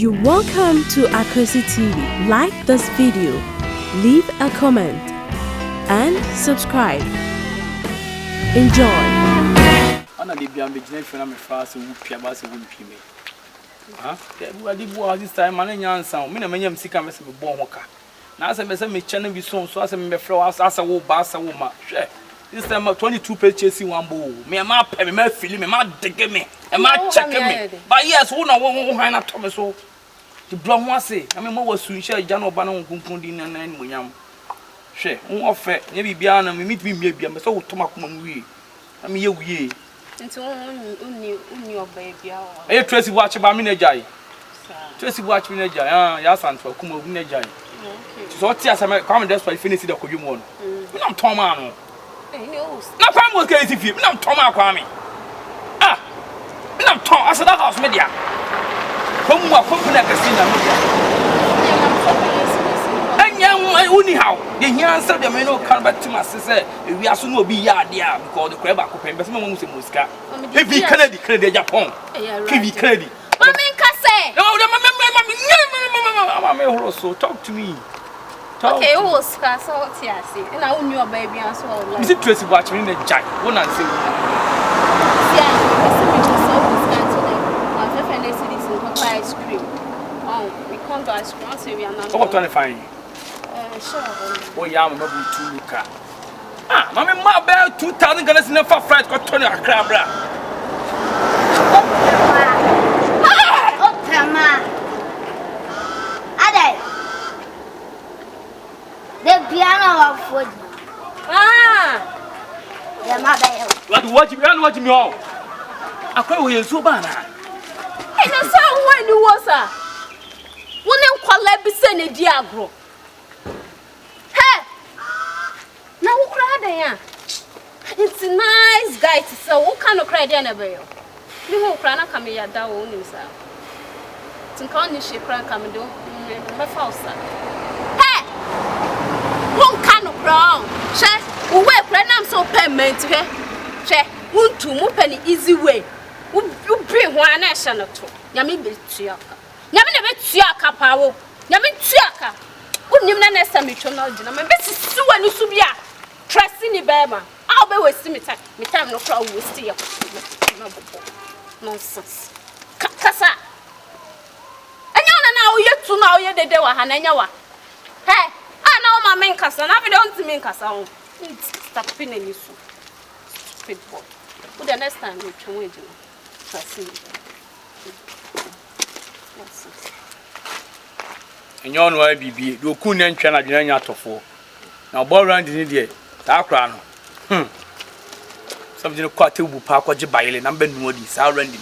You're welcome to Akosi TV. Like this video, leave a comment, and subscribe. Enjoy. Ana libya mbejina fena me fast wupia ba se wumpi me. Ha? Ke di bo this time man nyansa. Me na manya msika me se me bo hoka. Na ase me se me channel bi so ase me frɛ asa wo ba asa wo ma. Hwɛ. This time 22 page chasing one bowl. Me ma pɛ me ma feel me ma dig me. E ma check me. But yes, who na wo han na to me so. The blow ho ase. I mean mo was soon share ja no ba na nkunkun di na monyam. Hwɛ, wo ofɛ, nye bibia na me meet me bia me so wo to makoma mu wie. Na me ye wie. Nti unni oba bia o. Eh Tracy watch ba me na jai. Tracy watch me na jai. Ah, ya santo kuma ogu na jai. Okay. So tia sama come just for finish the kodwum won. Me na tom ma no. Eh ni o. Na kwa mo ka isi fi. Me na tom akwa me. Ah. Me na tom asada house media. Komu akompany akasina media. Uni how the answer the men can back to my sister. We are soon will be yard because the crab are coping, but someone was in Moscow. If we Canada, Japan, TV credit. Mamma Casse. No, the so talk to me. Okay, who was Castle Tiasi? And I knew your baby as well. Is it Tracy watching the jack? One answer. Yeah, I definitely see this in ice cream. Oh, we can't do ice cream, so we are not. What 25? Sure. Oh, yeah, I'm able to look at. Ah, Mammy, my bell 2,000 gallons in a far flight got 20 a crab. The piano of food. Ah, the mother. What you want me all? I quite will so bad. and I saw when you was a one call Lebison Diagro. Now who cried there? It's a nice guy to say what kind of cry there never. You won't cry not come here that own himself. To call you she cry come do my false. Hey! One kind of crown. She who wear prenam so payment here. She won't to move any easy way. You bring one nation or two. Yami be Tiaka. Yami never Tiaka power. Yami Tiaka. Wouldn't you know next time you turn out? I'm a bit so when you subia. Trusting the Bama. I'll be wasting me time. Me time no crowd will stay up. Nonsense. Kasa. And you know you to know you the day wa hanenyawa. Hey, I know my main kasa. I don't mean kasa. Stop pinning you so. Stupid boy. Who the next time you can wait you? Trusting me. Nonsense. And you know I be you couldn't channel the anya to four. Now ball round in the Something quite a park or Jibaile, number no, this already.